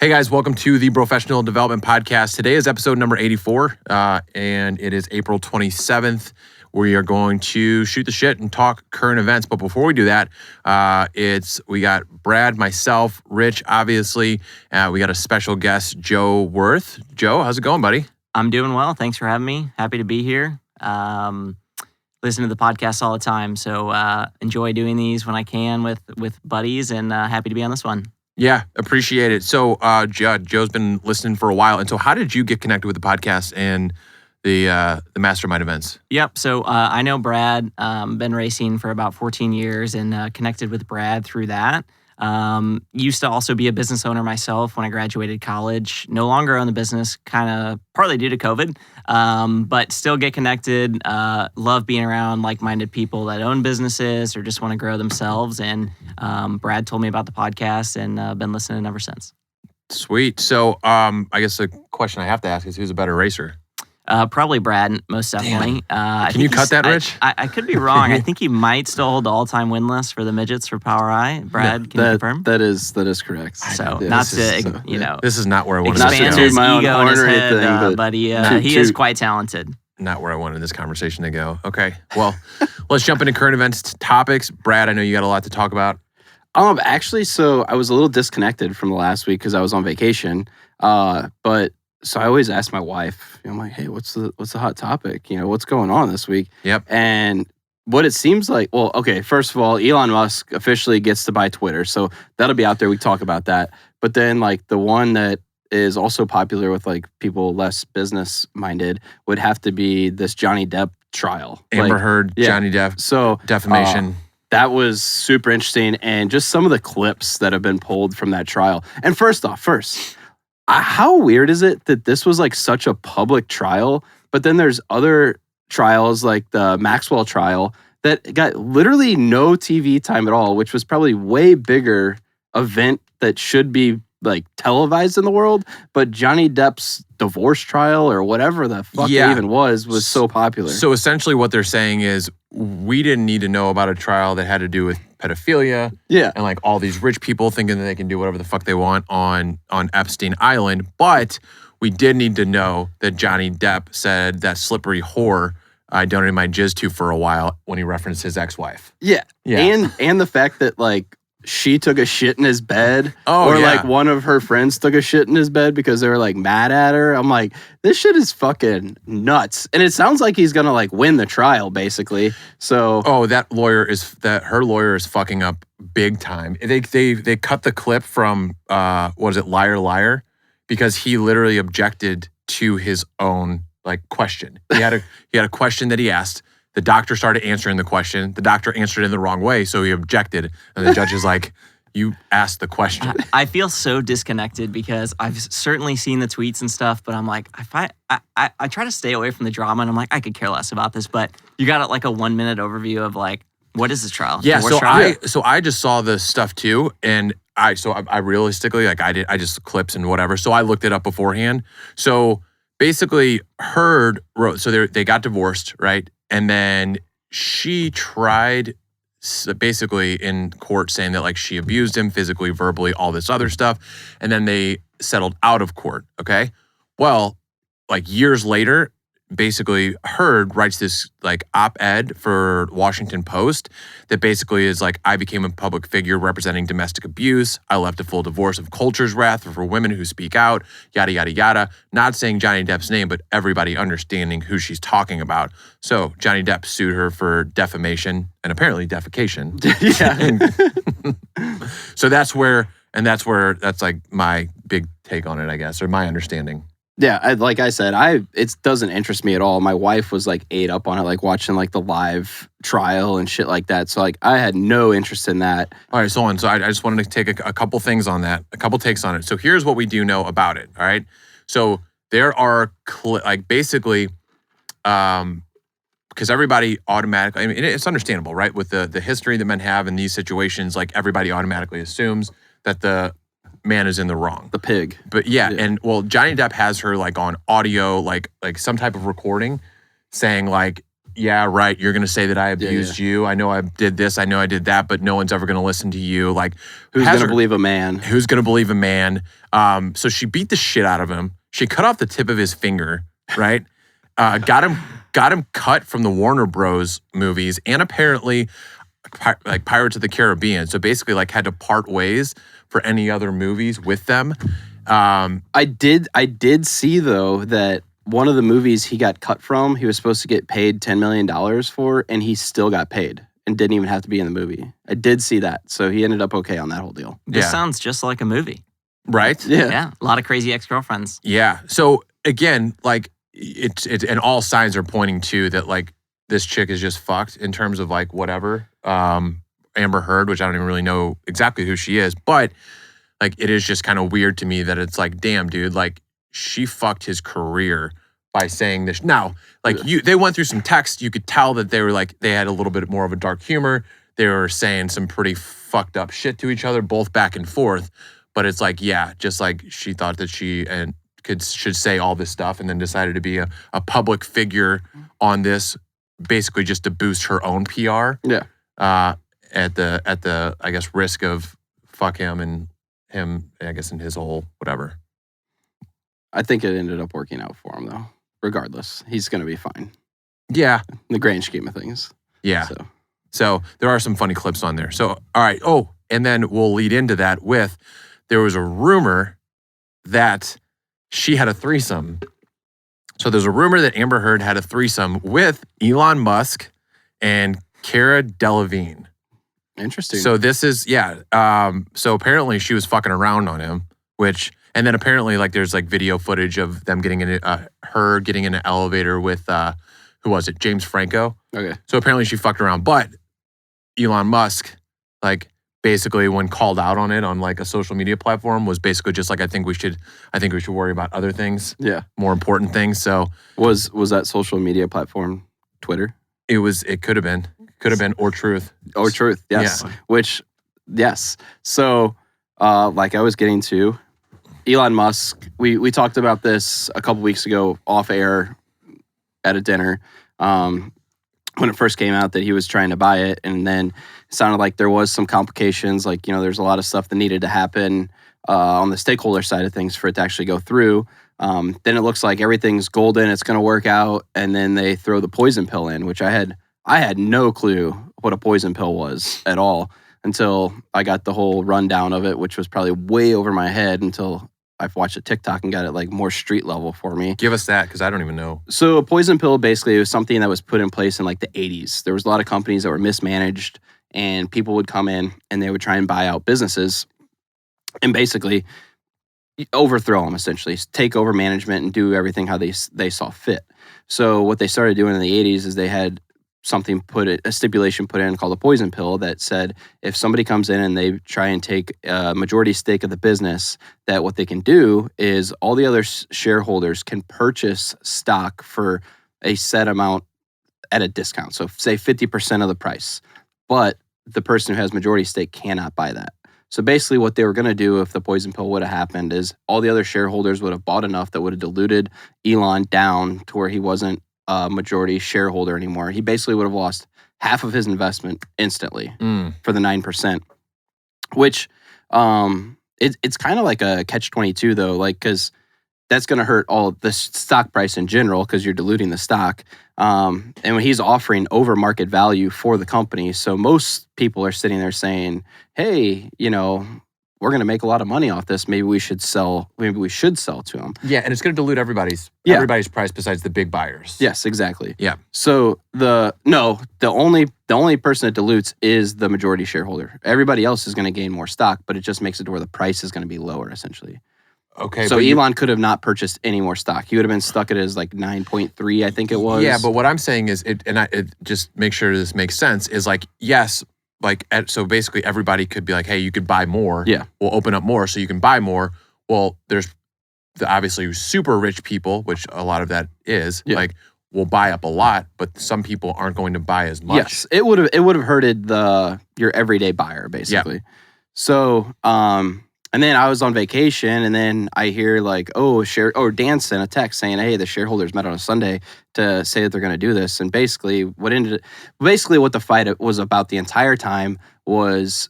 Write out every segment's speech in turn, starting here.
Hey guys, welcome to the Professional Development Podcast. Today is episode number 84, and it is April 27th. We are going to shoot the shit and talk current events. But before we do that, we got Brad, myself, Rich, obviously. We got a special guest, Joe Worth. Joe, how's it going, buddy? I'm doing well. Thanks for having me. Happy to be here. Listen to the podcast all the time, so enjoy doing these when I can with buddies, and happy to be on this one. Yeah, appreciate it. So, Joe's been listening for a while. And so how did you get connected with the podcast and the mastermind events? Yep. So I know Brad, been racing for about 14 years and connected with Brad through that. Used to also be a business owner myself when I graduated college. No longer own the business, kind of partly due to COVID, but still get connected. Love being around like-minded people that own businesses or just want to grow themselves. And Brad told me about the podcast and been listening ever since. Sweet. So I guess the question I have to ask is, who's a better racer? Probably Brad, most definitely. Can you cut that, Rich? I could be wrong. I think he might still hold the all-time win list for the midgets for Power I. Brad, can you confirm? That is correct. So Yeah, not to, This is not where I wanted expand this to his go. my own ego in his horn or head, anything, but he is quite talented. Not where I wanted this conversation to go. Okay, well, let's jump into current events topics. Brad, I know you got a lot to talk about. Actually, so I was a little disconnected from the last week because I was on vacation. But so I always ask my wife, I'm like, hey, what's the hot topic? What's going on this week? Yep. And what it seems like, well, okay, first of all, Elon Musk officially gets to buy Twitter. So that'll be out there. We talk about that. But then like the one that is also popular with like people less business minded would have to be this Johnny Depp trial. Amber Heard, yeah. Johnny Depp, So defamation. that was super interesting, and just some of the clips that have been pulled from that trial. And first, how weird is it that this was like such a public trial, but then there's other trials like the Maxwell trial that got literally no TV time at all, which was probably way bigger event that should be like televised in the world. But Johnny Depp's divorce trial or whatever the fuck it even was so popular. So essentially what they're saying is we didn't need to know about a trial that had to do with pedophilia and like all these rich people thinking that they can do whatever the fuck they want on Epstein Island. But we did need to know that Johnny Depp said that slippery whore I donated my jizz to for a while when he referenced his ex-wife. Yeah. And the fact that like she took a shit in his bed, like one of her friends took a shit in his bed because they were like mad at her. I'm like, this shit is fucking nuts. And it sounds like he's gonna like win the trial, basically. So her lawyer is fucking up big time. They cut the clip from Liar Liar, because he literally objected to his own like question. He had a question that he asked. The doctor started answering the question. The doctor answered it in the wrong way, so he objected. And the judge is like, you asked the question. I feel so disconnected because I've certainly seen the tweets and stuff, but I'm like, I try to stay away from the drama, and I'm like, I could care less about this. But you got like a 1 minute overview of like, what is this trial? Yeah, so I just saw the stuff too, and I realistically, like I just clips and whatever. So I looked it up beforehand. So basically, Heard wrote, so they got divorced, right? And then she tried basically in court saying that like she abused him physically, verbally, all this other stuff. And then they settled out of court, okay? Well, like years later, basically Heard writes this like op-ed for Washington Post that basically is like, I became a public figure representing domestic abuse. I left a full divorce of culture's wrath for women who speak out, yada, yada, yada. Not saying Johnny Depp's name, but everybody understanding who she's talking about. So Johnny Depp sued her for defamation and apparently defecation. So that's like my big take on it, I guess, or my understanding. Yeah, like I said, it doesn't interest me at all. My wife was like ate up on it, like watching like the live trial and shit like that. So like I had no interest in that. All right, so I just wanted to take a couple things on that, a couple takes on it. So here's what we do know about it. All right, so there are basically, because everybody automatically, I mean, it's understandable, right? With the history that men have in these situations, like everybody automatically assumes that the man is in the wrong. The pig. But yeah, and well, Johnny Depp has her like on audio, like some type of recording saying like, yeah, right. You're going to say that I abused you. I know I did this. I know I did that, but no one's ever going to listen to you. Like, who's going to believe a man? Who's going to believe a man? So she beat the shit out of him. She cut off the tip of his finger, right? Got him cut from the Warner Bros. Movies, and apparently like Pirates of the Caribbean. So basically like had to part ways for any other movies with them. I did see though that one of the movies he got cut from, he was supposed to get paid $10 million for, and he still got paid and didn't even have to be in the movie. I did see that. So he ended up okay on that whole deal. This sounds just like a movie. Right? Yeah. A lot of crazy ex-girlfriends. Yeah. So again, like it's and all signs are pointing to that like this chick is just fucked in terms of like whatever. Amber Heard, which I don't even really know exactly who she is, but like it is just kind of weird to me that it's like, damn, dude, like she fucked his career by saying this. Now, like they went through some text. You could tell that they were like, they had a little bit more of a dark humor. They were saying some pretty fucked up shit to each other, both back and forth. But it's like, yeah, just like she thought that she should say all this stuff and then decided to be a public figure on this, basically just to boost her own PR. Yeah. At the I guess risk of fuck him and him, I guess, in his whole whatever. I think it ended up working out for him though. Regardless, he's gonna be fine. Yeah. In the grand scheme of things. Yeah. So there are some funny clips on there. So all right. Oh, and then we'll lead into that with there was a rumor that she had a threesome. So there's a rumor that Amber Heard had a threesome with Elon Musk and Cara Delevingne. Interesting. So this is, so apparently she was fucking around on him, and then apparently like there's like video footage of them getting in her getting in an elevator with, who was it? James Franco. Okay. So apparently she fucked around, but Elon Musk, like, basically when called out on it on like a social media platform was basically just like, I think we should worry about other things. Yeah. More important things. So was that social media platform Twitter? It could have been or Truth. Or Truth. Yes. Yeah. Which, yes. So, like I was getting to Elon Musk, we talked about this a couple weeks ago off air at a dinner. When it first came out that he was trying to buy it, and then it sounded like there was some complications, like, there's a lot of stuff that needed to happen on the stakeholder side of things for it to actually go through. Then it looks like everything's golden, it's going to work out, and then they throw the poison pill in, which I had no clue what a poison pill was at all until I got the whole rundown of it, which was probably way over my head until I've watched a TikTok and got it like more street level for me. Give us that, because I don't even know. So a poison pill basically was something that was put in place in like the 80s. There was a lot of companies that were mismanaged, and people would come in and they would try and buy out businesses and basically overthrow them, essentially take over management and do everything how they saw fit. So what they started doing in the 80s is they had a stipulation put in called a poison pill that said if somebody comes in and they try and take a majority stake of the business, that what they can do is all the other shareholders can purchase stock for a set amount at a discount. So say 50% of the price, but the person who has majority stake cannot buy that. So basically what they were going to do if the poison pill would have happened is all the other shareholders would have bought enough that would have diluted Elon down to where he wasn't a majority shareholder anymore. He basically would have lost half of his investment instantly for the 9%, which it's kind of like a catch-22 though, like, because that's going to hurt all the stock price in general because you're diluting the stock. And when he's offering over market value for the company, so most people are sitting there saying, hey, we're going to make a lot of money off this. Maybe we should sell to him. Yeah, and it's going to dilute everybody's price besides the big buyers. Yes, exactly. Yeah. So the only person that dilutes is the majority shareholder. Everybody else is going to gain more stock, but it just makes it to where the price is going to be lower essentially. Okay. So Elon could have not purchased any more stock. He would have been stuck at his like 9.3, I think it was. Yeah, but what I'm saying is, it just make sure this makes sense, is like, yes, like, so basically everybody could be like, hey, you could buy more. Yeah. We'll open up more so you can buy more. Well, there's obviously super rich people, which a lot of that is, like, will buy up a lot, but some people aren't going to buy as much. Yes, it would have hurted your everyday buyer, basically. Yeah. So, and And then I was on vacation, and then I hear like, Dan sent a text saying, hey, the shareholders met on a Sunday to say that they're going to do this. And basically what the fight was about the entire time was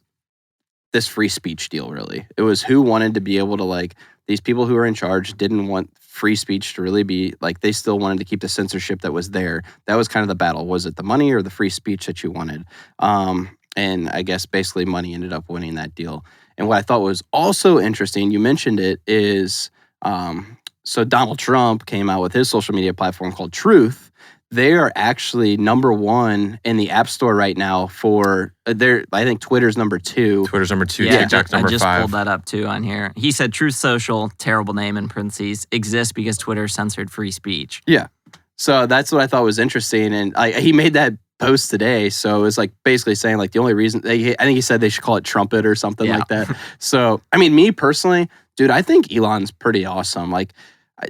this free speech deal, really. It was who wanted to be able to, like, these people who are in charge didn't want free speech to really be, like, they still wanted to keep the censorship that was there. That was kind of the battle. Was it the money or the free speech that you wanted? And I guess basically money ended up winning that deal. And what I thought was also interesting, you mentioned it, is so Donald Trump came out with his social media platform called Truth. They are actually number 1 in the App Store right now for I think Twitter's number 2. Twitter's number 2, Yeah, TikTok's number 5. I just pulled that up too on here. He said Truth Social, terrible name in parentheses, exists because Twitter censored free speech. Yeah. So that's what I thought was interesting. And he made that post today. So it was like basically saying like the only reason, I think he said they should call it Trumpet or something like that. So, I mean, me personally, dude, I think Elon's pretty awesome. Like,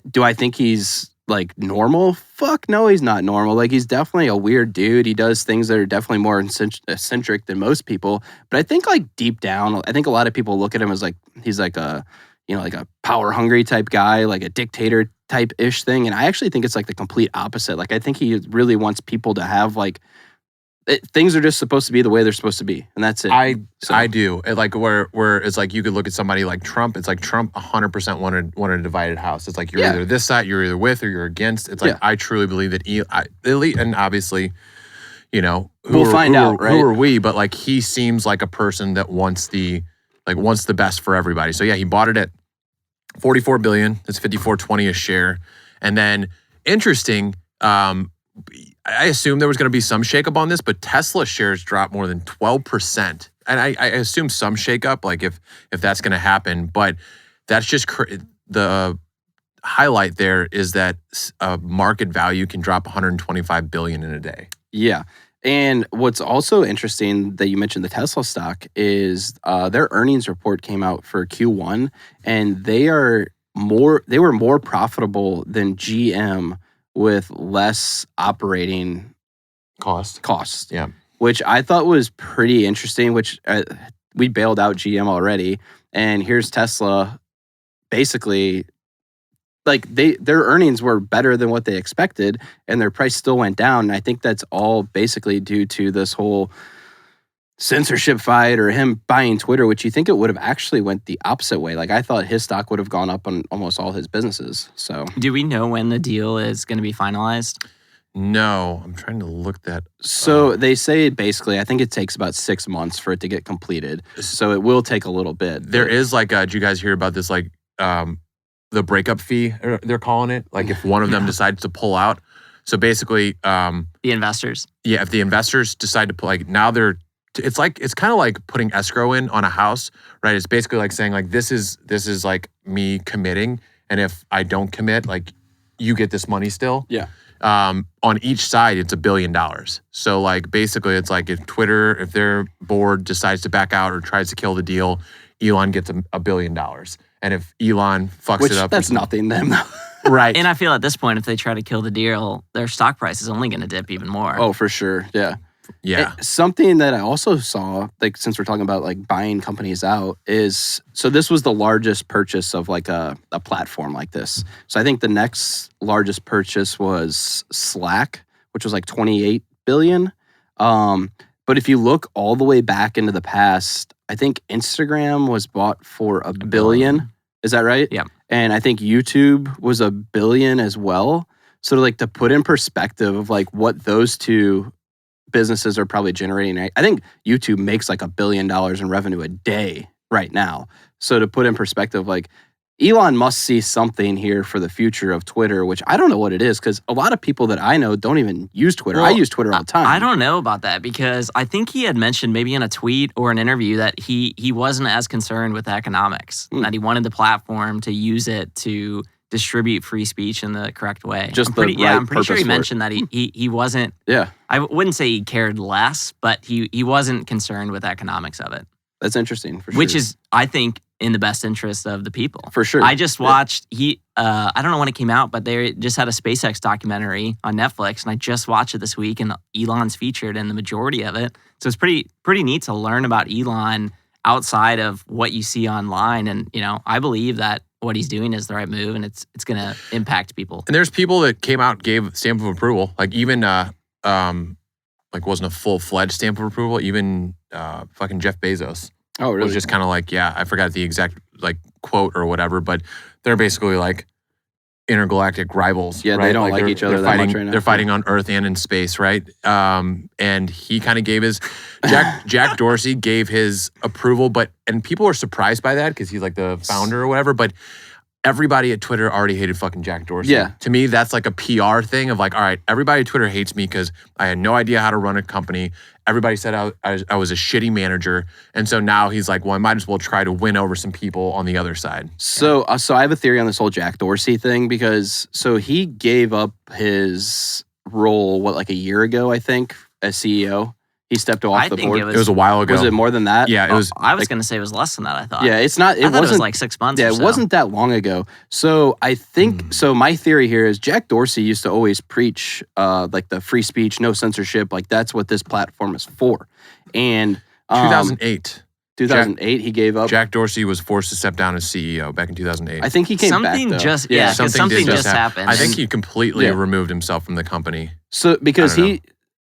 do I think he's like normal? Fuck no, he's not normal. Like, he's definitely a weird dude. He does things that are definitely more eccentric than most people. But I think like deep down, I think a lot of people look at him as like, he's like a, like a power hungry type guy, like a dictator type ish thing. And I actually think it's like the complete opposite. Like, I think he really wants people to have like, things are just supposed to be the way they're supposed to be, and that's it. I do. Like where it's like you could look at somebody like Trump. It's like Trump 100% wanted a divided house. It's like you're either this side, you're either with or you're against. It's like I truly believe that elite, and obviously, we'll find out, right? Who are we? But like he seems like a person that wants the best for everybody. So yeah, he bought it at $44 billion. That's $54.20 a share, and then interesting. I assume there was going to be some shakeup on this, but Tesla shares dropped more than 12%. And I assume some shakeup, like if that's going to happen. But that's just the highlight there is that market value can drop $125 billion in a day. Yeah. And what's also interesting that you mentioned the Tesla stock is their earnings report came out for Q1, and they were more profitable than GM with less operating cost. Yeah. Which I thought was pretty interesting, which we bailed out GM already. And here's Tesla basically, like their earnings were better than what they expected and their price still went down. And I think that's all basically due to this whole censorship fight or him buying Twitter, which you think it would have actually went the opposite way. Like, I thought his stock would have gone up on almost all his businesses. So, do we know when the deal is going to be finalized? No, I'm trying to look that. So they say basically, I think it takes about 6 months for it to get completed. So it will take a little bit. There is like, did you guys hear about this? Like, the breakup fee, they're calling it. Like, if one of them decides to pull out. So basically, the investors. Yeah, if the investors decide to pull, like now it's kind of like putting escrow in on a house, right? It's basically like saying like this is like me committing, and if I don't commit, like you get this money still. Yeah. On each side, it's $1 billion. So like basically, it's like if their board decides to back out or tries to kill the deal, Elon gets $1 billion, and if Elon fucks it up, that's nothing then. Right. And I feel at this point, if they try to kill the deal, their stock price is only going to dip even more. Oh, for sure. Yeah. Yeah. Something that I also saw, like since we're talking about like buying companies out, is so this was the largest purchase of like a platform like this. So I think the next largest purchase was Slack, which was like $28 billion. But if you look all the way back into the past, I think Instagram was bought for $1 billion. Is that right? Yeah. And I think YouTube was $1 billion as well. So like to put in perspective of like what those two businesses are probably generating. I think YouTube makes like $1 billion in revenue a day right now. So to put in perspective, like Elon must see something here for the future of Twitter, which I don't know what it is, because a lot of people that I know don't even use Twitter. Well, I use Twitter all the time. I don't know about that, because I think he had mentioned maybe in a tweet or an interview that he wasn't as concerned with economics, that he wanted the platform to use it to distribute free speech in the correct way. I'm pretty sure he mentioned that he wasn't. Yeah. I wouldn't say he cared less, but he wasn't concerned with economics of it. That's interesting, for sure. Which is, I think, in the best interest of the people. For sure. I just watched, I don't know when it came out, but they just had a SpaceX documentary on Netflix, and I just watched it this week, and Elon's featured in the majority of it. So it's pretty neat to learn about Elon outside of what you see online. And, I believe that what he's doing is the right move, and it's going to impact people. And there's people that came out, gave stamp of approval. Like even, wasn't a full-fledged stamp of approval. Even fucking Jeff Bezos. Oh, really? Was just kind of like, yeah, I forgot the exact quote or whatever, but they're basically like intergalactic rivals. Yeah, right? They don't like each other that fighting, much right now. They're fighting on Earth and in space, right? And he kind of gave his Jack Dorsey gave his approval, and people are surprised by that because he's like the founder or whatever. But everybody at Twitter already hated fucking Jack Dorsey. Yeah. To me, that's like a PR thing of like, all right, everybody at Twitter hates me because I had no idea how to run a company. Everybody said I was a shitty manager. And so now he's like, well, I might as well try to win over some people on the other side. So I have a theory on this whole Jack Dorsey thing because he gave up his role, like a year ago, I think, as CEO. He stepped off the board. It was a while ago. Was it more than that? Yeah, it was. I was going to say it was less than that, I thought. Yeah, it's not. I thought it was like 6 months or so. It wasn't that long ago. So I think, my theory here is Jack Dorsey used to always preach like the free speech, no censorship. Like that's what this platform is for. And 2008. 2008, he gave up. Jack Dorsey was forced to step down as CEO back in 2008. I think he came back, though. Something just happened. I think he completely removed himself from the company. So because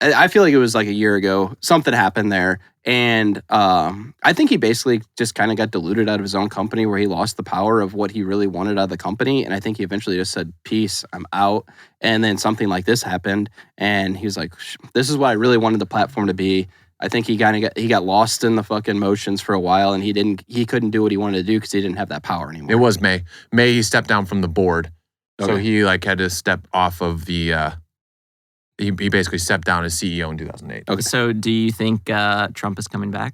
I feel like it was like a year ago, something happened there. And I think he basically just kind of got diluted out of his own company where he lost the power of what he really wanted out of the company. And I think he eventually just said, peace, I'm out. And then something like this happened. And he was like, this is what I really wanted the platform to be. I think he got lost in the fucking motions for a while, and he couldn't do what he wanted to do because he didn't have that power anymore. It was May. He stepped down from the board. Okay. So he had to step off of the he basically stepped down as CEO in 2008. Okay. So do you think Trump is coming back?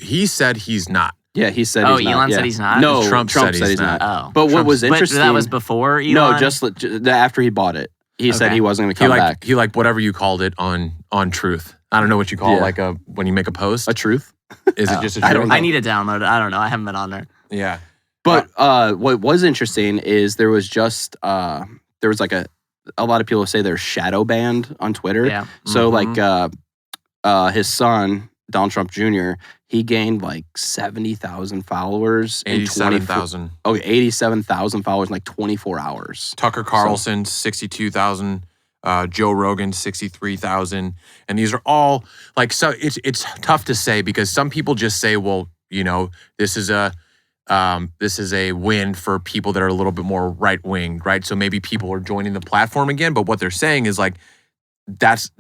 He said he's not. Yeah, he said he's not. Elon said he's not? No, Trump said he's not. Oh. But what was interesting... But that was before Elon? No, just after he bought it. He said he wasn't going to come back. He whatever you called it on Truth. I don't know what you call it, when you make a post. A truth? Is it just a truth? I don't know. I need to download it. I don't know. I haven't been on there. Yeah. But what was interesting is there was just... there was like a lot of people say they're shadow banned on Twitter. Yeah. So his son, Donald Trump Jr., he gained like 70,000 followers. 87,000. 87,000 followers in like 24 hours. Tucker Carlson, 62,000. Joe Rogan, 63,000. And these are all so it's tough to say because some people just say, well, this is a win for people that are a little bit more right-wing, right? So maybe people are joining the platform again, but what they're saying is that's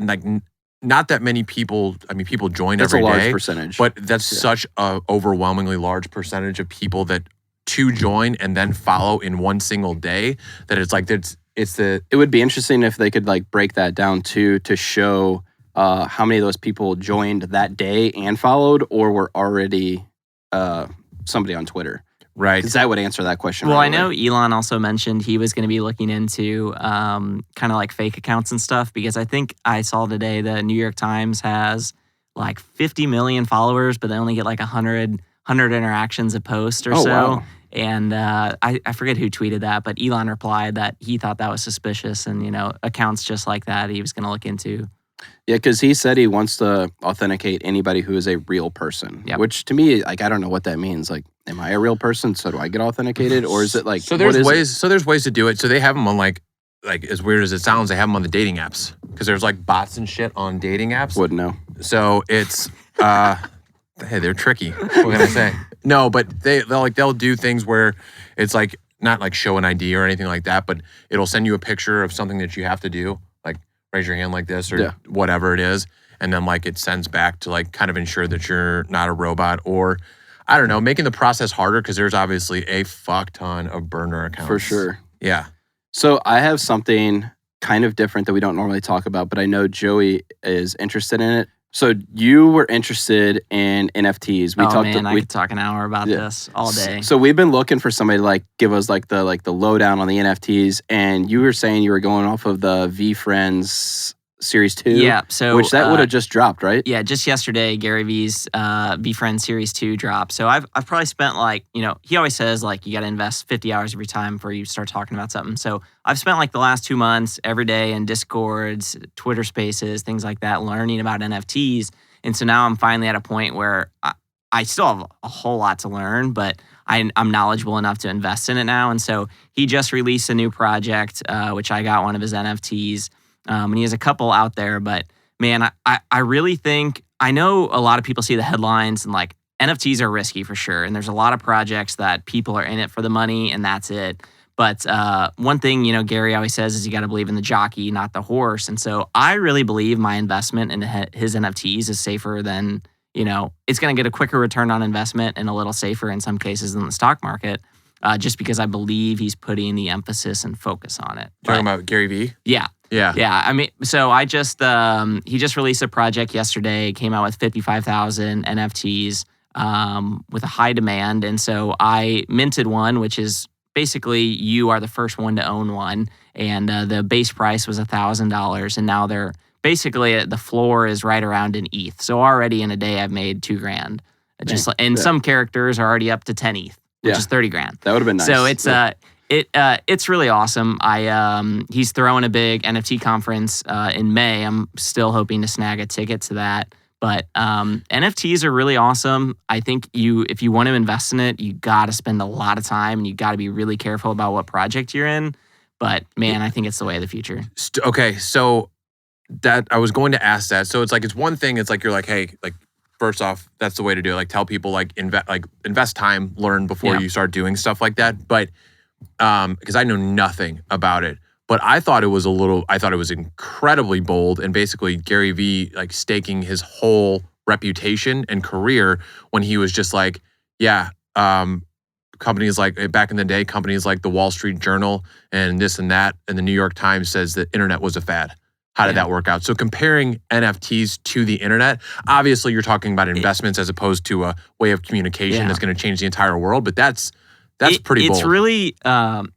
not that many people. I mean, people join every day. That's a large percentage. But that's such a overwhelmingly large percentage of people that to join and then follow in one single day that it would be interesting if they could break that down too to show how many of those people joined that day and followed or were already somebody on Twitter. Right. Because that would answer that question. Well, right I know Elon also mentioned he was going to be looking into kind of like fake accounts and stuff because I think I saw today the New York Times has 50 million followers, but they only get 100 interactions a post or so. Wow. And I forget who tweeted that, but Elon replied that he thought that was suspicious and, accounts just like that he was going to look into. Yeah, because he said he wants to authenticate anybody who is a real person, which to me, I don't know what that means. Am I a real person? So do I get authenticated? Or is it So there's ways. So there's ways to do it. So they have them on as weird as it sounds, they have them on the dating apps because there's bots and shit on dating apps. Wouldn't know. So it's, hey, they're tricky. What can I say? No, but they'll do things where it's not show an ID or anything like that, but it'll send you a picture of something that you have to do, raise your hand like this or whatever it is, and then it sends back to kind of ensure that you're not a robot or I don't know, making the process harder because there's obviously a fuck ton of burner accounts. For sure. Yeah. So I have something kind of different that we don't normally talk about, but I know Joey is interested in it. So you were interested in NFTs. I could talk an hour about this all day. So we've been looking for somebody to give us the lowdown on the NFTs, and you were saying you were going off of the VeeFriends Series 2. Yeah, so which that would have just dropped, right? Yeah, just yesterday, Gary Vee's VeeFriends Series 2 dropped. So I've probably spent he always says you got to invest 50 hours of your time before you start talking about something. So I've spent the last 2 months every day in Discords, Twitter Spaces, things like that, learning about NFTs. And so now I'm finally at a point where I still have a whole lot to learn, but I'm knowledgeable enough to invest in it now. And so he just released a new project, which I got one of his NFTs. And he has a couple out there, but man, I really think, I know a lot of people see the headlines and like NFTs are risky for sure. And there's a lot of projects that people are in it for the money and that's it. But one thing, Gary always says is you got to believe in the jockey, not the horse. And so I really believe my investment in his NFTs is safer than, it's going to get a quicker return on investment and a little safer in some cases than the stock market, just because I believe he's putting the emphasis and focus on it. Talking about Gary Vee? Yeah. Yeah. Yeah. I mean, so he just released a project yesterday, came out with 55,000 NFTs with a high demand. And so I minted one, which is basically you are the first one to own one. And the base price was $1,000. And now they're basically the floor is right around an ETH. So already in a day, I've made $2,000. Some characters are already up to 10 ETH, which is $30,000. That would have been nice. So it's really awesome. He's throwing a big NFT conference in May. I'm still hoping to snag a ticket to that. But NFTs are really awesome. I think if you want to invest in it, you got to spend a lot of time and you got to be really careful about what project you're in. But man, I think it's the way of the future. Okay, so that I was going to ask that. So it's like it's one thing. It's like you're like, hey, like first off, that's the way to do it. Like tell people invest time, learn before you start doing stuff like that. But because I know nothing about it. But I thought it was incredibly bold and basically Gary Vee like staking his whole reputation and career when he was just like, companies like back in the day, companies like the Wall Street Journal and this and that, and the New York Times says the internet was a fad. How did that work out? So comparing NFTs to the internet, obviously you're talking about investments as opposed to a way of communication that's going to change the entire world, but that's pretty bold.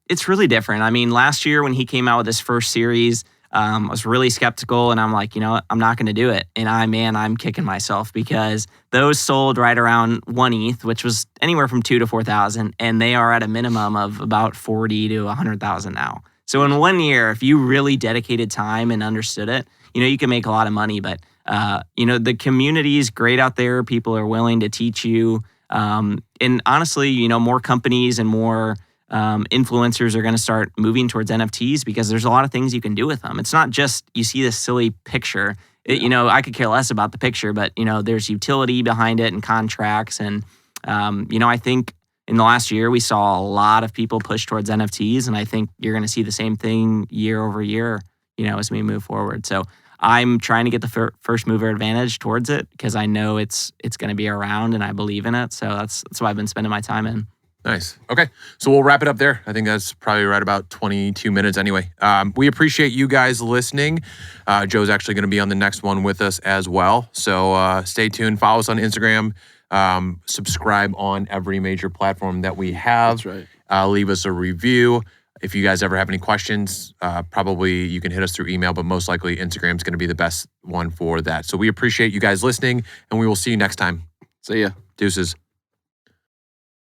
It's really different. I mean, last year when he came out with his first series, I was really skeptical and I'm like, I'm not going to do it. And I'm kicking myself because those sold right around 1 ETH, which was anywhere from 2,000 to 4,000. And they are at a minimum of about 40 to 100,000 now. So in 1 year, if you really dedicated time and understood it, you can make a lot of money. But, the community is great out there. People are willing to teach you. And honestly, more companies and more influencers are going to start moving towards NFTs because there's a lot of things you can do with them. It's not just you see this silly picture. I could care less about the picture, but there's utility behind it and contracts. And I think in the last year we saw a lot of people push towards NFTs, and I think you're going to see the same thing year over year. As we move forward. So I'm trying to get the first mover advantage towards it because I know it's going to be around and I believe in it. So that's what I've been spending my time in. Nice. Okay. So we'll wrap it up there. I think that's probably right about 22 minutes anyway. We appreciate you guys listening. Joe's actually going to be on the next one with us as well. So stay tuned. Follow us on Instagram. Subscribe on every major platform that we have. That's right. Leave us a review. If you guys ever have any questions, probably you can hit us through email, but most likely Instagram is going to be the best one for that. So we appreciate you guys listening, and we will see you next time. See ya. Deuces.